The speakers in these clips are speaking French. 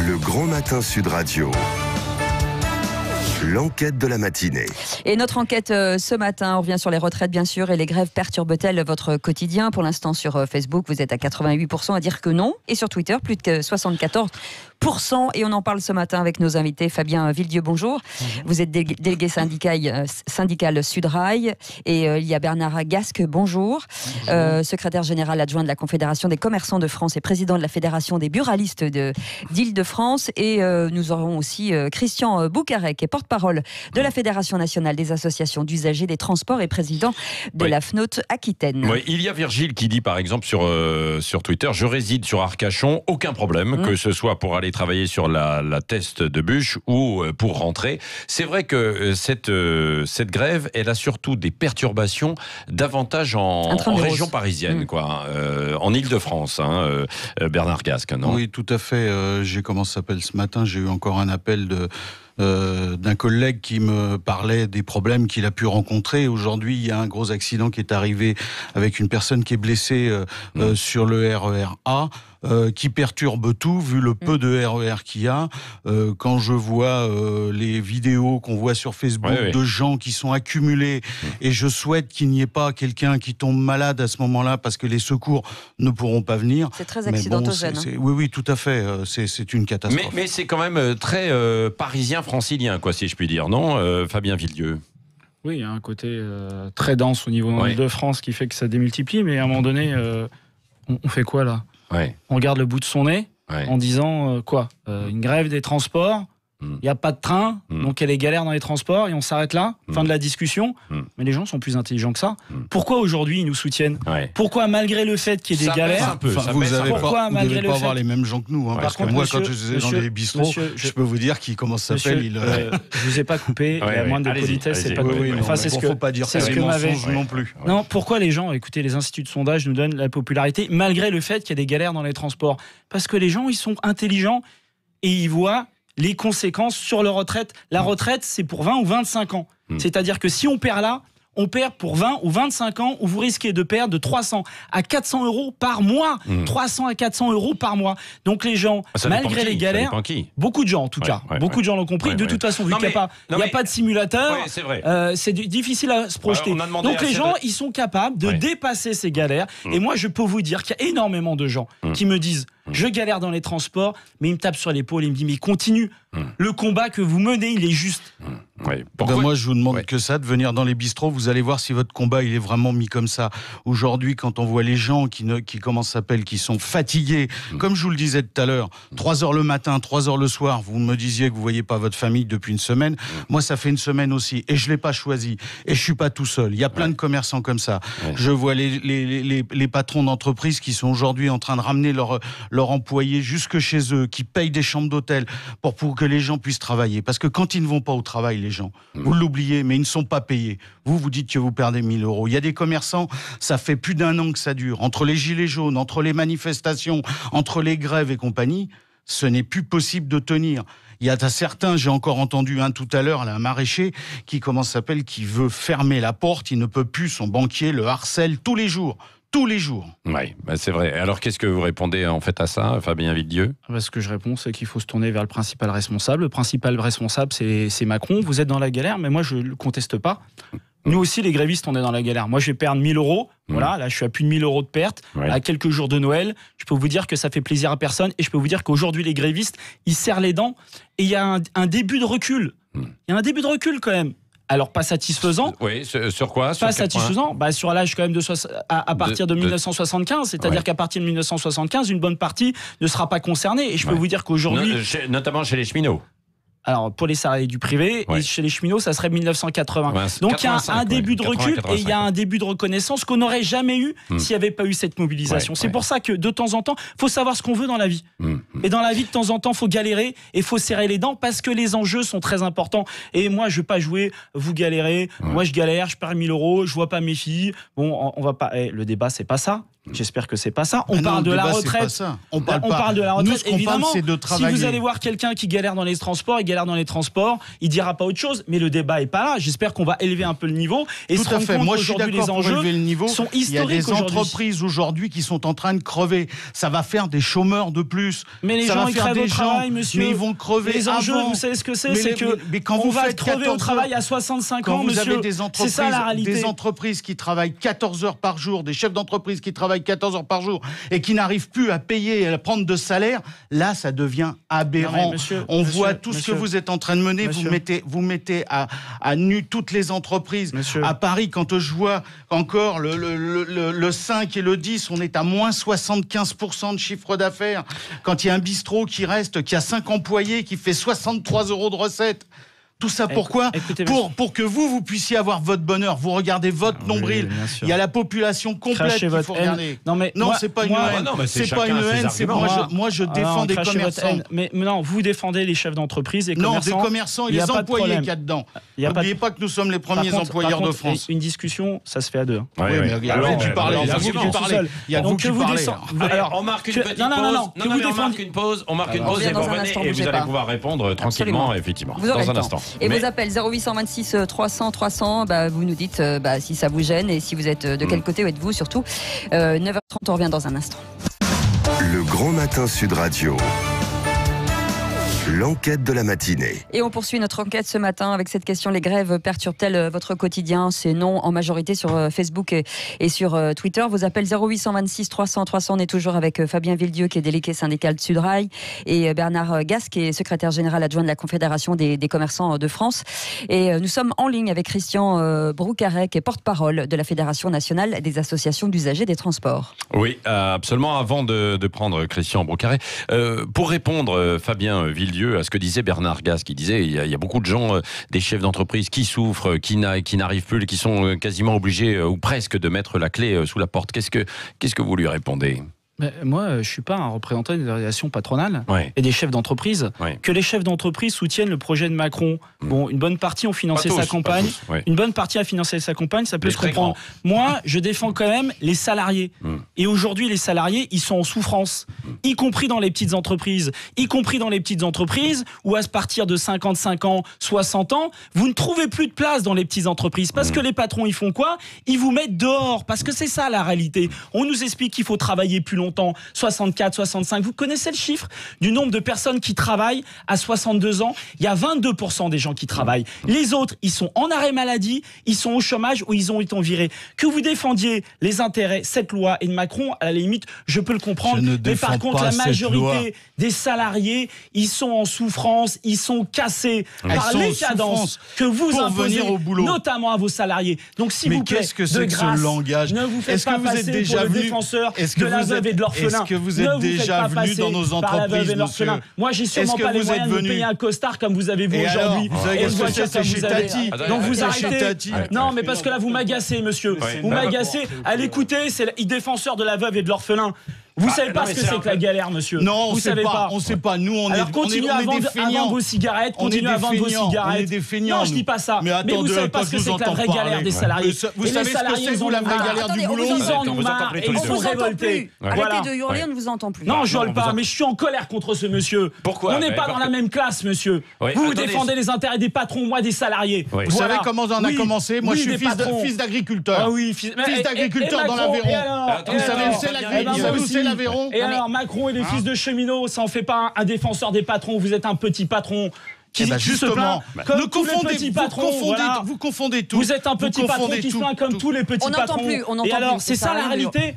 Le Grand Matin Sud Radio. L'enquête de la matinée. Et notre enquête ce matin, on revient sur les retraites bien sûr, et les grèves perturbent-elles votre quotidien? Pour l'instant sur Facebook, vous êtes à 88% à dire que non, et sur Twitter, plus de 74%. Et on en parle ce matin avec nos invités. Fabien Villedieu, bonjour. Vous êtes délégué syndical Sudrail. Et il y a Bernard Gasque, bonjour. Secrétaire général adjoint de la Confédération des commerçants de France et président de la Fédération des buralistes d'Île-de-France. Et nous aurons aussi Christian Boucarec, qui est porte-parole de la Fédération nationale des associations d'usagers des transports et président de la FNOT Aquitaine. Oui, il y a Virgile qui dit par exemple sur Twitter: je réside sur Arcachon, aucun problème, que ce soit pour aller travailler sur la Teste de Bûche ou pour rentrer. C'est vrai que cette grève, elle a surtout des perturbations davantage en région parisienne, quoi, en Île-de-France, Bernard Gasque, non? Oui, tout à fait. Comment ça s'appelle ce matin, j'ai eu encore un appel d'un collègue qui me parlait des problèmes qu'il a pu rencontrer. Aujourd'hui, il y a un gros accident qui est arrivé avec une personne qui est blessée sur le RER A, qui perturbe tout, vu le peu de RER qu'il y a. Quand je vois les vidéos qu'on voit sur Facebook de gens qui sont accumulés, et je souhaite qu'il n'y ait pas quelqu'un qui tombe malade à ce moment-là, parce que les secours ne pourront pas venir. C'est très accidentogène. Oui, tout à fait. C'est une catastrophe. Mais c'est quand même très parisien, francilien, quoi, si je puis dire, non, Fabien Villedieu? Oui, il y a un côté très dense au niveau de France qui fait que ça démultiplie, mais à un moment donné, on fait quoi là? On garde le bout de son nez en disant une grève des transports, il n'y a pas de train, donc il y a des galères dans les transports, et on s'arrête là, fin de la discussion. Mais les gens sont plus intelligents que ça. Pourquoi aujourd'hui ils nous soutiennent? Pourquoi, malgré le fait qu'il y ait des galères, vous n'avez pas avoir les mêmes gens que nous, parce que moi, quand je suis dans les bistrots, je peux vous dire qu'il commence à s'appeler. Je vous ai pas coupé, il y a moins de politesse, c'est pas coupé. Enfin, c'est ce que faut pas dire, c'est ce que mensonges non plus. Non, pourquoi les gens, écoutez, les instituts de sondage nous donnent la popularité malgré le fait qu'il y a des galères dans les transports? Parce que les gens, ils sont intelligents et ils voient les conséquences sur leur retraite. La retraite, c'est pour 20 ou 25 ans. C'est-à-dire que si on perd là, on perd pour 20 ou 25 ans, où vous risquez de perdre de 300 à 400 euros par mois. 300 à 400 euros par mois. Donc les gens, malgré les galères, beaucoup de gens en tout cas, beaucoup de gens l'ont compris. De toute façon, vu qu'il n'y a pas de simulateur, c'est difficile à se projeter. Donc les gens, ils sont capables de dépasser ces galères. Et moi, je peux vous dire qu'il y a énormément de gens qui me disent: je galère dans les transports, mais il me tape sur l'épaule et il me dit: mais continue, le combat que vous menez, il est juste. Moi, je vous demande que ça, de venir dans les bistrots, vous allez voir si votre combat, il est vraiment mis comme ça. Aujourd'hui, quand on voit les gens qui sont fatigués, comme je vous le disais tout à l'heure, 3 heures le matin, 3 heures le soir, vous me disiez que vous voyez pas votre famille depuis une semaine. Moi, ça fait une semaine aussi, et je l'ai pas choisi, et je suis pas tout seul. Il y a plein de commerçants comme ça. Je vois les patrons d'entreprises qui sont aujourd'hui en train de ramener leurs employés jusque chez eux, qui payent des chambres d'hôtel pour que les gens puissent travailler. Parce que quand ils ne vont pas au travail, les gens, vous l'oubliez, mais ils ne sont pas payés. Vous dites que vous perdez 1 000 euros. Il y a des commerçants, ça fait plus d'1 an que ça dure. Entre les gilets jaunes, entre les manifestations, entre les grèves et compagnie, ce n'est plus possible de tenir. Il y a certains, j'ai encore entendu un tout à l'heure, un maraîcher, qui veut fermer la porte, il ne peut plus, son banquier le harcèle tous les jours. Tous les jours. Oui, c'est vrai. Alors, qu'est-ce que vous répondez en fait à ça, Fabien Villedieu? Ce que je réponds, c'est qu'il faut se tourner vers le principal responsable. Le principal responsable, c'est Macron. Vous êtes dans la galère, mais moi, je ne le conteste pas. Nous aussi, les grévistes, on est dans la galère. Moi, je vais perdre 1 000 euros. Voilà, là, je suis à plus de 1 000 euros de perte. À quelques jours de Noël, je peux vous dire que ça fait plaisir à personne. Et je peux vous dire qu'aujourd'hui, les grévistes, ils serrent les dents. Et il y a un début de recul. Il y a un début de recul, quand même. Alors, pas satisfaisant. Oui, sur quoi? Pas satisfaisant. Sur l'âge, quand même, à partir de 1975. C'est-à-dire qu'à partir de 1975, une bonne partie ne sera pas concernée. Et je peux vous dire qu'aujourd'hui. Notamment chez les cheminots. Alors, pour les salariés du privé, et chez les cheminots, ça serait 1980. Donc, il y a un début de recul et il y a un début de reconnaissance qu'on n'aurait jamais eu s'il n'y avait pas eu cette mobilisation. C'est pour ça que, de temps en temps, il faut savoir ce qu'on veut dans la vie. Et dans la vie, de temps en temps, il faut galérer et il faut serrer les dents parce que les enjeux sont très importants. Et moi, je ne veux pas jouer, vous galérez, moi je galère, je perds 1 000 euros, je ne vois pas mes filles. Bon, on va pas. Le débat, c'est pas ça. J'espère que c'est pas ça. Ah parle non, de le la débat, retraite. c'est pas ça. On parle de la retraite. Nous, ce qu'on Évidemment, parle, c'est de si travailler. vous allez voir quelqu'un qui galère dans les transports, il dira pas autre chose. Mais le débat est pas là. J'espère qu'on va élever un peu le niveau et Tout se à rendre fait. compte Moi, je suis qu'aujourd'hui d'accord les pour enjeux élever le niveau. sont Il y a historiques des aujourd'hui. entreprises aujourd'hui qui sont en train de crever. Ça va faire des chômeurs de plus. Mais les ça gens va ils faire crèvent des au travail, gens, monsieur. mais ils vont crever Les enjeux, avant. vous savez ce que c'est Mais C'est que mais quand on vous va faites crever 14 au travail à 65 quand ans, vous monsieur. avez C'est ça la réalité. des entreprises qui travaillent 14 heures par jour, des chefs d'entreprise qui travaillent 14 heures par jour et qui n'arrivent plus à payer et à prendre de salaire, là, ça devient aberrant. On voit tout ce que vous êtes en train de mener. Vous mettez à nu toutes les entreprises. À Paris, quand je vois encore le 5 et le 10, on est à moins 75% de chiffre d'affaires. Quand il y a un bistrot qui a 5 employés, qui fait 63 € de recettes. Tout ça pourquoi ? Pour que vous puissiez avoir votre bonheur. Vous regardez votre nombril. Il y a la population complète qu'il faut regarder. Non, c'est pas une haine. C'est pas une haine. Moi, je défends des commerçants. Mais non, vous défendez les chefs d'entreprise et commerçants. Non, des commerçants et les employés qu'il y a dedans. N'oubliez pas que nous sommes les premiers employeurs de France. Une discussion, ça se fait à deux. Oui, mais il y a vous qui parlez. Il y a vous qui parlez. Il y a vous qui parlez. Alors, on marque une petite pause. On marque une pause et vous revenez et vous allez pouvoir répondre tranquillement, effectivement, dans un instant. Et vos appels 0826 300 300, vous nous dites si ça vous gêne et si vous êtes de quel côté êtes-vous surtout. 9h30, on revient dans un instant. Le Grand Matin Sud Radio. L'enquête de la matinée. Et on poursuit notre enquête ce matin avec cette question: les grèves perturbent-elles votre quotidien? C'est non en majorité sur Facebook et sur Twitter. Vos appels 0826 300 300. On est toujours avec Fabien Villedieu qui est délégué syndical de Sudrail et Bernard Gasse qui est secrétaire général adjoint de la Confédération des commerçants de France. Et nous sommes en ligne avec Christian Broucaret qui est porte-parole de la Fédération nationale des associations d'usagers des transports. Oui, absolument. Avant de prendre Christian Broucaret, pour répondre Fabien Villedieu à ce que disait Bernard Gasse, qui disait il y a beaucoup de gens, des chefs d'entreprise qui souffrent, qui n'arrivent plus, qui sont quasiment obligés ou presque de mettre la clé sous la porte. Qu'est-ce que vous lui répondez ? Moi, je suis pas un représentant des organisations patronales et des chefs d'entreprise. Que les chefs d'entreprise soutiennent le projet de Macron. Bon, une bonne partie ont financé sa campagne. Une bonne partie a financé sa campagne, ça peut se comprendre. Moi, je défends quand même les salariés. Et aujourd'hui, les salariés, ils sont en souffrance, y compris dans les petites entreprises. Y compris dans les petites entreprises où, à partir de 55 ans, 60 ans, vous ne trouvez plus de place dans les petites entreprises. Parce que les patrons, ils font quoi ? Ils vous mettent dehors. Parce que c'est ça la réalité. On nous explique qu'il faut travailler plus longtemps, 64, 65. Vous connaissez le chiffre du nombre de personnes qui travaillent à 62 ans? Il y a 22% des gens qui travaillent. Les autres, ils sont en arrêt maladie, ils sont au chômage ou ils ont été virés. Que vous défendiez les intérêts, cette loi et de Macron, à la limite, je peux le comprendre. Mais par contre, la majorité des salariés, ils sont en souffrance, ils sont cassés par les cadences que vous imposez, notamment à vos salariés. Donc, s'il vous plaît, qu'est-ce que c'est que ce langage? Ne vous faites pas passer pour le défenseur de la veuve et de l'orphelin. Est-ce que vous êtes déjà venu dans nos entreprises, monsieur? Moi, j'ai sûrement pas les moyens de payer un costard comme vous avez vous aujourd'hui. Et une voiture comme vous avez. Donc vous arrêtez. Non, mais parce que là, vous m'agacez, monsieur. Vous m'agacez. Allez, écoutez, c'est le défenseur de la veuve et de l'orphelin. Vous savez pas ce que c'est que la galère, monsieur. Non, vous savez pas. On sait pas. Nous, on est. Alors continuez à vendre vos cigarettes. Continuez à vendre vos cigarettes. On est des feignants. Non, je dis pas ça. Mais vous savez pas ce que c'est que la vraie galère des salariés. Vous savez ce que c'est, vous, la vraie galère du boulot? Ils en ont marre et ils sont révoltés. Arrêtez de hurler, on ne vous entend plus. Non, je hurle pas, mais je suis en colère contre ce monsieur. Pourquoi? On n'est pas dans la même classe, monsieur. Vous défendez les intérêts des patrons, moi des salariés. Vous savez comment on a commencé? Moi, je suis fils d'agriculteur. Ah oui, fils d'agriculteur dans l'Aveyron. Vous savez où c'est l'Aveyron? Et alors, Macron et les fils de cheminots, ça en fait pas un défenseur des patrons. Vous êtes un petit patron. Justement, comme tous les petits patrons, vous confondez tout. Vous êtes un petit patron qui se plaint comme tous les petits patrons. On n'entend plus. Et alors, c'est ça la réalité.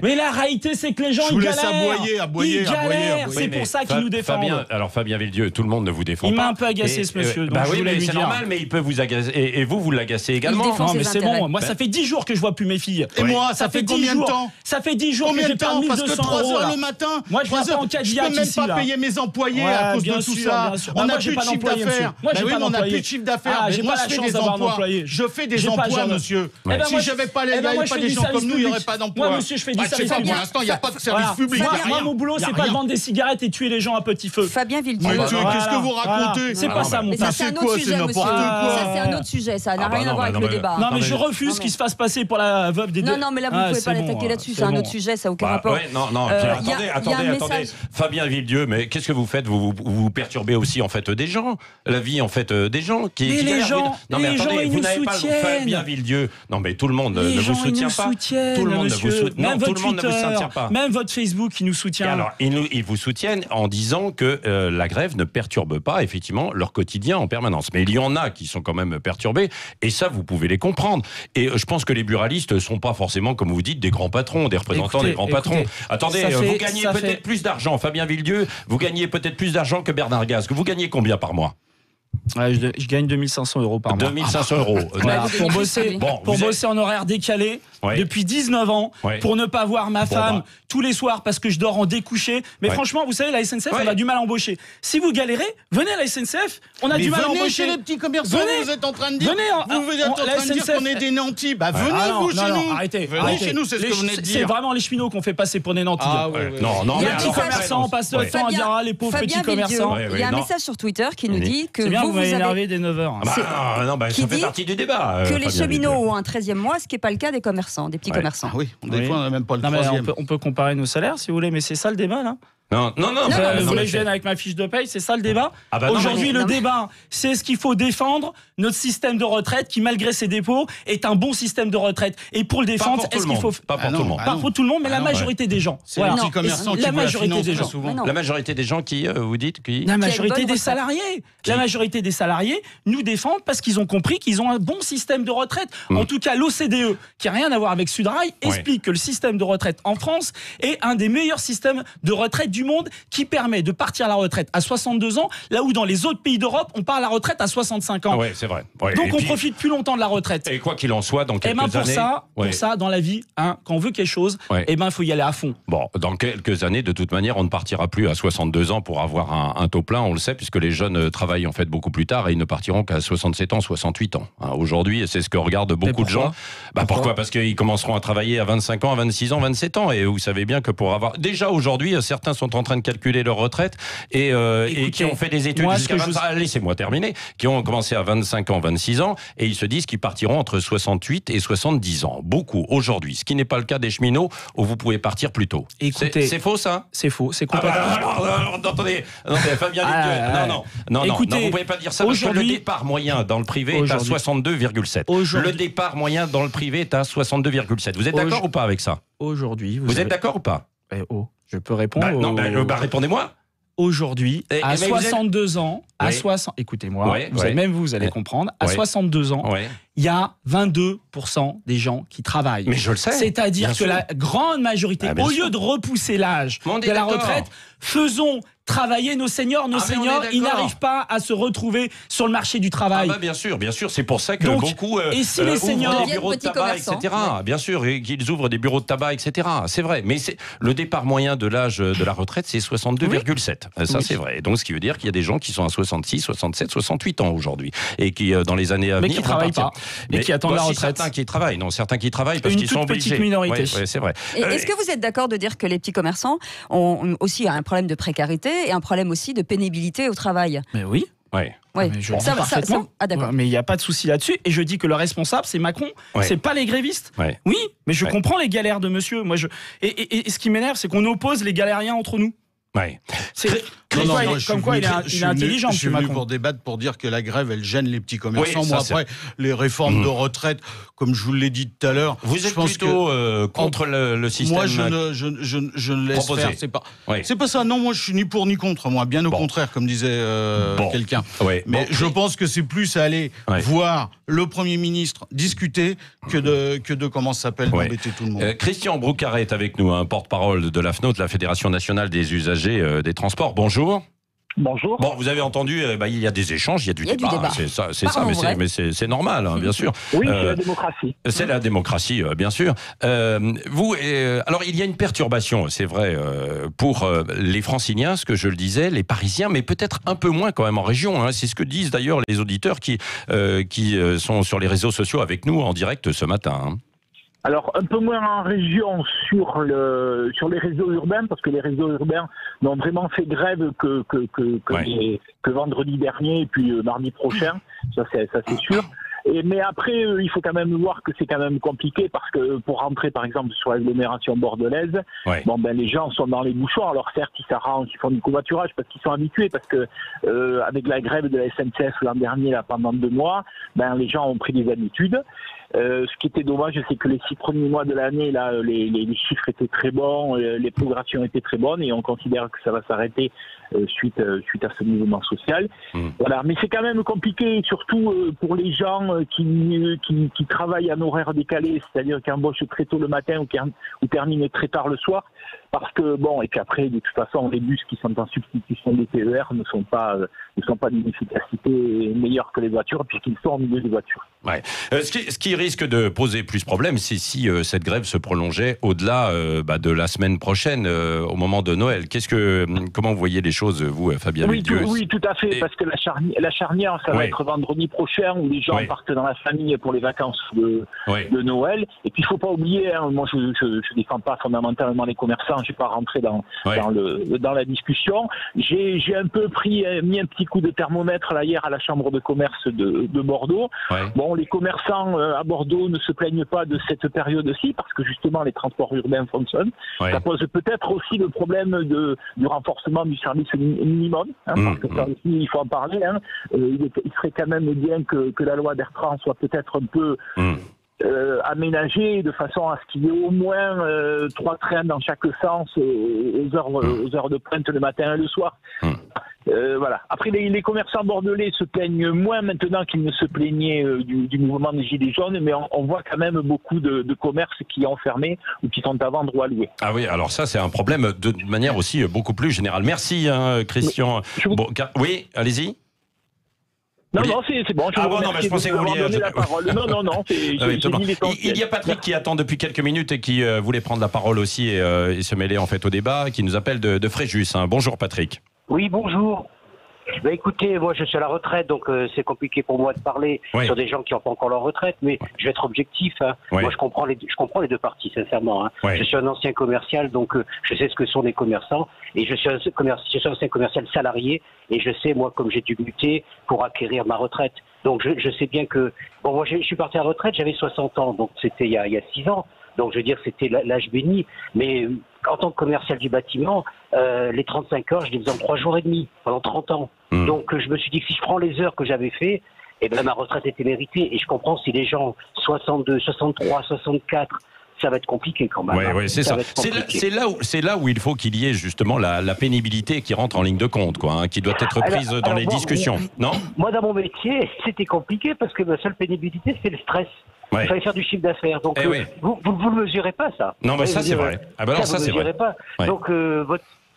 Mais la réalité, c'est que les gens, ils galèrent. Ils galèrent. C'est pour ça qu'ils nous défendent. Alors, Fabien Villedieu, tout le monde ne vous défend pas. Il m'a un peu agacé, ce monsieur. Oui, mais c'est normal, mais il peut vous agacer. Et vous l'agacez également. Non, mais c'est bon. Moi, ça fait 10 jours que je vois plus mes filles. Et moi, ça fait combien de temps? Ça fait 10 jours que j'ai perdu 1200 €. Parce que 3 heures le matin, moi, je viens pas en Cadillac ici. Je peux même pas payer mes employés à cause de tout ça. On n'a plus de chiffre d'employé, d'affaires. monsieur. Moi, j'ai pas on n'a d'employé. plus de chiffre d'affaires. Ah, Mais j'ai moi, pas la je fais chance des d'avoir un emplois. employé. Je fais des J'ai pas, emplois, genre, monsieur. Eh ben, Si moi, j'avais pas eh ben, moi, je fais des du gens service comme nous, il n'y aurait public. pas d'emploi. Moi, monsieur, je fais du Je sais service pas, public. pour l'instant, il n'y a pas de service Voilà. public. Moi, mon boulot, c'est pas de vendre des cigarettes et tuer les gens à petit feu. Fabien Villedieu. Mais Voilà. qu'est-ce que vous racontez? C'est pas ça, mon Mais ça, père. c'est un C'est autre quoi, sujet, c'est monsieur. n'importe quoi. Ça, c'est un autre sujet. Ça n'a Ah bah rien non, à voir bah avec non, le débat. Non, mais je mais- refuse Non, qu'il se fasse passer pour la veuve des deux. Non, mais là, vous ne pouvez pas l'attaquer là-dessus. C'est un autre sujet, ça n'a aucun rapport. Ouais, non, Il y a- attendez, il y a un attendez. message. Fabien Villedieu, mais qu'est-ce que vous faites vous perturbez aussi en fait des gens, la vie en fait des gens qui. Mais qui les galèrent. gens, non mais les attendez, gens, ils vous nous n'avez pas soutiennent. Fabien Villedieu. Non mais tout le monde Les ne gens, vous soutient ils nous pas. soutiennent, Tout le monde monsieur. ne vous soutient. Même Non, tout votre le monde ne vous Twitter, soutient pas. même votre Facebook qui nous Et soutient. alors, ils vous soutiennent en disant que la grève ne perturbe pas, effectivement, leur quotidien en permanence. Mais il y en a qui sont quand même perturbés, et ça, vous pouvez les comprendre. Et je pense que les buralistes ne sont pas forcément, comme vous dites, des grands patrons, des représentants Écoutez, des grands patrons. Attendez, vous gagnez ça peut-être plus d'argent, Fabien Villedieu, vous gagnez peut-être plus d'argent que Bernard Gasque. Vous gagnez combien par mois? Ouais, je gagne 2500 € par mois. 2500 euros. Voilà, vous pour gagnez bosser, plus, Bon, pour vous êtes- bosser en horaire décalé Ouais. depuis 19 ans, Ouais. pour ne pas voir ma femme bah. tous les soirs parce que je dors en découché. Mais Ouais. franchement, vous savez, la SNCF, Ouais. on a du mal à embaucher. Si vous galérez, venez à la SNCF, on a Mais du mal à venez embaucher. chez les petits commerçants, Venez. vous êtes en train de dire. Venez, Vous êtes en train la de dire SNCF, qu'on est des nantis. Bah Ah venez non, vous chez non, nous. arrêtez. Venez arrêtez. chez nous, c'est ce que vous venez de C'est dire. vraiment les cheminots qu'on fait passer pour des nantis. Ah ouais, Ouais. ouais. Non, non, Il y mais a un Les petit alors, commerçants, on passe le temps à Fabien- dire, ah, les pauvres Fabien petits Villedieu, commerçants. Ouais, il y a un non. message sur Twitter qui nous Oui. dit que C'est bien, vous vous m'avez avez énervé dès 9h. non, bah, qui ça fait dit partie du débat. que les Fabien cheminots Villedieu. ont un 13e mois, ce qui n'est pas le cas des commerçants, des petits Ouais. commerçants. Ah oui, des Oui. fois on n'a même pas le Non, mais troisième. on peut comparer nos salaires si vous voulez, mais c'est ça le débat là. Non, non, Vous mais voulez mais que je vienne avec ma fiche de paye, c'est ça le débat. Ah bah non, Aujourd'hui, mais- le non, mais- débat, c'est ce qu'il faut défendre, notre système de retraite qui, malgré ses dépôts, est un bon système de retraite. Et pour le Pas défendre, pour tout est-ce le qu'il faut... monde. Pas pour Ah tout le non, monde. ah Pas pour tout le monde, mais Ah la non, majorité des gens. C'est Voilà. les petits Non, commerçants la qui vous la majorité financent des très gens. souvent. Mais non. La majorité des gens qui, vous dites, qui... La une majorité bonne des retraite. salariés, la majorité des salariés nous défendent parce qu'ils ont compris qu'ils ont un bon système de retraite. En tout cas, l'OCDE, qui n'a rien à voir avec Sudrail, explique que le système de retraite en France est un des meilleurs systèmes de retraite du monde qui permet de partir à la retraite à 62 ans, là où dans les autres pays d'Europe, on part à la retraite à 65 ans. Ah ouais, c'est vrai. Ouais, Donc et on puis- profite plus longtemps de la retraite. Et quoi qu'il en soit, dans Et quelques ben pour années... ça, Ouais. dans la vie, hein, quand on veut quelque chose, Ouais. et ben il faut y aller à fond. Bon, dans quelques années, de toute manière, on ne partira plus à 62 ans pour avoir un taux plein, on le sait, puisque les jeunes travaillent en fait beaucoup plus tard et ils ne partiront qu'à 67 ans, 68 ans. Hein, aujourd'hui, c'est ce que regardent beaucoup de gens. Pourquoi Parce qu'ils commenceront à travailler à 25 ans, à 26 ans, 27 ans. Et vous savez bien que pour avoir... Déjà aujourd'hui, certains sont en train de calculer leur retraite et qui ont fait des études moi, jusqu'à ce que 25 laissez-moi terminer, qui ont commencé à 25 ans, 26 ans, et ils se disent qu'ils partiront entre 68 et 70 ans. Beaucoup aujourd'hui, ce qui n'est pas le cas des cheminots où vous pouvez partir plus tôt. Écoutez, C'est faux ça? C'est faux, c'est Ah bah, complètement... alors, attendez, Fabien Ah, Villedieu, non, Écoutez, vous pouvez pas dire ça parce que le aujourd'hui- départ moyen dans le privé est à Aujourd'hui- 62,7. Aujourd'hui- Le départ moyen dans le privé est à 62,7. Vous êtes d'accord ou pas avec ça? Aujourd'hui, Vous êtes d'accord ou pas? je peux répondre. Répondez-moi. Aujourd'hui, Et- à mais vous êtes- 62 ans, à Oui. 60, écoutez-moi, Ouais, vous ouais. allez, même vous allez Ouais. comprendre, à Ouais. 62 ans, Ouais. il y a 22% des gens qui travaillent. Mais je le sais. C'est-à-dire bien que sûr. la grande majorité, Ah, bien au sûr. lieu de repousser l'âge Mais on est de la d'accord. retraite, faisons travailler nos seniors. Nos Ah, mais on est seniors, ils d'accord. n'arrivent pas à se retrouver sur le marché du Ah travail. bah bien sûr, c'est pour ça que Donc, beaucoup et si les seniors ouvrent des deviennent bureaux de petits tabac, commerçants. etc. Bien sûr, et qu'ils ouvrent des bureaux de tabac, etc. C'est vrai, mais le départ moyen de l'âge de la retraite, c'est 62,7. Ça, Oui. c'est vrai. Donc, ce qui veut dire qu'il y a des gens qui sont à 66, 67, 68 ans aujourd'hui, et qui, dans les années à Mais venir, qui vont travaillent partir. pas, et qui attendent la si, retraite. Certains qui travaillent, certains qui travaillent parce Une qu'ils sont toute petite obligés. minorité. Ouais, c'est vrai. Et est-ce que vous êtes d'accord de dire que les petits commerçants ont aussi un problème de précarité et un problème aussi de pénibilité au travail? Mais oui. Ouais. Mais je le dis parfaitement. Ah d'accord. Mais il n'y a pas de souci là-dessus. Et je dis que le responsable, c'est Macron. Ouais. C'est pas les grévistes. Ouais. Oui, mais je Ouais. comprends les galères de monsieur. Et ce qui m'énerve, c'est qu'on oppose les galériens entre nous. Ouais. Comme quoi, moi, je suis comme quoi il venu- est, je il suis est venu- intelligent, Je suis monsieur venu Macron. pour débattre, pour dire que la grève, elle gêne les petits commerçants. Oui, Moi, ça, après, les réformes de retraite, comme je vous l'ai dit tout à l'heure, Vous je êtes pense plutôt que contre le système. moi, je ne laisse proposé. faire. C'est pas ça. Non, moi, je suis ni pour ni contre. Moi, bien au Bon. contraire, comme disait Bon. quelqu'un. Ouais. Mais Bon. je pense que c'est plus aller Ouais. voir le Premier ministre discuter que de comment ça s'appelle, Ouais. d'embêter tout le monde. Christian Broucaret est avec nous, un porte-parole de l'AFNO, de la Fédération nationale des usagers des transports. Bonjour. Bonjour. Bon, vous avez entendu, il y a des échanges, il y a du débat. C'est ça, mais c'est normal, hein, bien sûr. Oui, c'est la démocratie. C'est la démocratie, bien sûr. Alors, il y a une perturbation, c'est vrai, pour les Franciliens, ce que je le disais, les Parisiens, mais peut-être un peu moins quand même en région. Hein. C'est ce que disent d'ailleurs les auditeurs qui sont sur les réseaux sociaux avec nous en direct ce matin. Hein. Alors, un peu moins en région sur les réseaux urbains, parce que les réseaux urbains n'ont vraiment fait grève que vendredi dernier et puis mardi prochain, ça c'est sûr. Mais après, il faut quand même voir que c'est quand même compliqué parce que pour rentrer, par exemple, sur l'agglomération bordelaise, les gens sont dans les bouchons. Alors certes, ils s'arrangent, ils font du covoiturage parce qu'ils sont habitués, parce que avec la grève de la SNCF l'an dernier, là, pendant 2 mois, les gens ont pris des habitudes. Ce qui était dommage, c'est que les 6 premiers mois de l'année, là, les chiffres étaient très bons, les progressions étaient très bonnes, et on considère que ça va s'arrêter suite à ce mouvement social. Voilà, mais c'est quand même compliqué, surtout pour les gens qui travaillent en horaire décalé, c'est-à-dire qui embauchent très tôt le matin ou terminent très tard le soir, parce que et puis après, de toute façon, les bus qui sont en substitution des TER ne sont pas d'une efficacité meilleure que les voitures, puisqu'ils sont au milieu des voitures. Ouais. Ce qui risque de poser plus de problèmes, c'est si cette grève se prolongeait au-delà de la semaine prochaine, au moment de Noël. Comment vous voyez les choses, vous, Fabien Villedieu ? Oui, tout à fait, parce que la charnière, ça va être vendredi prochain, où les gens partent dans la famille pour les vacances de Noël. Et puis, il ne faut pas oublier, moi, je ne défends pas fondamentalement les commerçants, je ne vais pas rentrer dans la discussion. J'ai un peu mis un petit coup de thermomètre là hier à la chambre de commerce de Bordeaux. Les commerçants à Bordeaux ne se plaignent pas de cette période-ci parce que justement les transports urbains fonctionnent. Ça pose peut-être aussi le problème du renforcement du service minimum, parce que ça aussi il faut en parler. Il serait quand même bien que la loi Bertrand soit peut-être un peu aménagée de façon à ce qu'il y ait au moins 3 trains dans chaque sens aux heures de pointe le matin et le soir. Voilà. Après, les commerçants bordelais se plaignent moins maintenant qu'ils ne se plaignaient du mouvement des Gilets jaunes, mais on voit quand même beaucoup de commerces qui ont fermé ou qui sont à vendre ou à louer. Ah oui, alors ça, c'est un problème de manière aussi beaucoup plus générale. Merci, Christian. Oui, allez-y. Non, c'est bon. Je pensais que vous vouliez donner la parole. Non, il y a Patrick qui attend depuis quelques minutes et qui voulait prendre la parole aussi et se mêler en fait au débat, qui nous appelle de Fréjus. Bonjour, Patrick. Oui, bonjour. Écoutez, moi je suis à la retraite, donc c'est compliqué pour moi de parler sur des gens qui n'ont pas encore leur retraite, mais je vais être objectif. Moi je comprends les deux parties, sincèrement. Je suis un ancien commercial, donc je sais ce que sont les commerçants, et je suis un ancien commercial salarié, et je sais, moi, comme j'ai dû lutter pour acquérir ma retraite. Donc je sais bien que... moi je suis parti à la retraite, j'avais 60 ans, donc c'était il y a 6 ans. Donc, je veux dire, c'était l'âge béni. Mais en tant que commercial du bâtiment, les 35 heures, je les faisais en 3 jours et demi, pendant 30 ans. Donc, je me suis dit que si je prends les heures que j'avais fait, ma retraite était méritée. Et je comprends si les gens, 62, 63, 64... ça va être compliqué quand même. Oui, c'est ça. C'est là où il faut qu'il y ait justement la pénibilité qui rentre en ligne de compte, qui doit être prise dans les discussions. Non ? Moi, dans mon métier, c'était compliqué parce que ma seule pénibilité, c'est le stress. Il fallait faire du chiffre d'affaires. Donc, vous ne le mesurez pas, ça. Non, mais ça, c'est vrai. Ça, c'est vrai. Pas. Donc,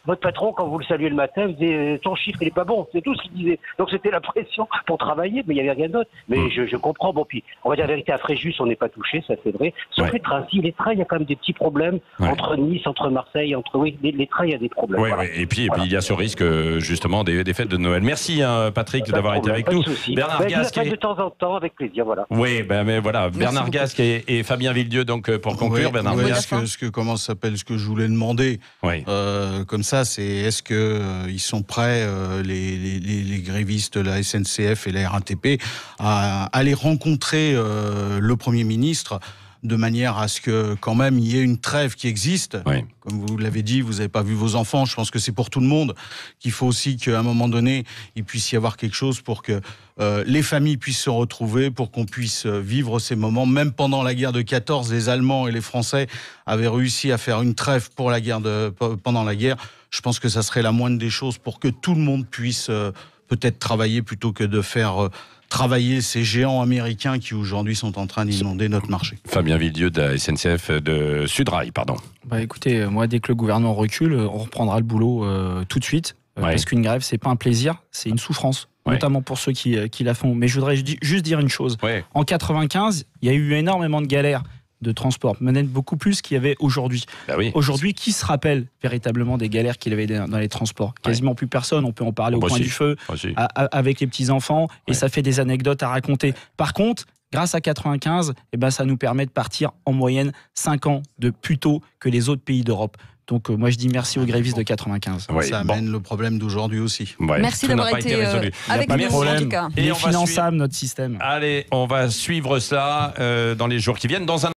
votre patron, quand vous le saluez le matin, vous disait ton chiffre, il n'est pas bon. C'est tout ce qu'il disait. Donc, c'était la pression pour travailler, mais il n'y avait rien d'autre. Mais je comprends. Bon, puis, on va dire la vérité, à Fréjus, on n'est pas touché, ça c'est vrai. Sauf les trains, il y a quand même des petits problèmes entre Nice, entre Marseille, les trains, il y a des problèmes. Et puis, il y a ce risque, justement, des fêtes de Noël. Merci, Patrick, d'avoir été avec nous. Bernard Gasque. De temps en temps, avec plaisir, voilà. Oui, mais voilà. Bernard Gasque et Fabien Villedieu, donc, pour conclure, Bernard Gasque. Ce que je voulais demander, comme ça, c'est est-ce qu'ils sont prêts, les grévistes, la SNCF et la RATP, à aller rencontrer le Premier ministre de manière à ce que quand même il y ait une trêve qui existe. Comme vous l'avez dit, vous n'avez pas vu vos enfants, je pense que c'est pour tout le monde qu'il faut aussi qu'à un moment donné, il puisse y avoir quelque chose pour que les familles puissent se retrouver, pour qu'on puisse vivre ces moments. Même pendant la guerre de 14, les Allemands et les Français avaient réussi à faire une trêve pour pendant la guerre. Je pense que ça serait la moindre des choses pour que tout le monde puisse peut-être travailler plutôt que de faire travailler ces géants américains qui aujourd'hui sont en train d'inonder notre marché. Fabien Villedieu de la SNCF de Sudrail, pardon. Écoutez, moi dès que le gouvernement recule, on reprendra le boulot tout de suite. parce qu'une grève, c'est pas un plaisir, c'est une souffrance, notamment pour ceux qui la font. Mais je voudrais juste dire une chose. En 95, il y a eu énormément de galères de transport, peut-être beaucoup plus qu'il y avait aujourd'hui. Aujourd'hui, qui se rappelle véritablement des galères qu'il y avait dans les transports? Quasiment plus personne, on peut en parler au coin du feu, avec les petits-enfants, et ça fait des anecdotes à raconter. Par contre, grâce à 95, ça nous permet de partir en moyenne 5 ans de plus tôt que les autres pays d'Europe. Donc moi je dis merci aux grévistes de 95. Ça amène le problème d'aujourd'hui aussi. Merci d'avoir été avec nous en tout cas. Il est finançable notre système. Allez, on va suivre ça dans les jours qui viennent. Dans un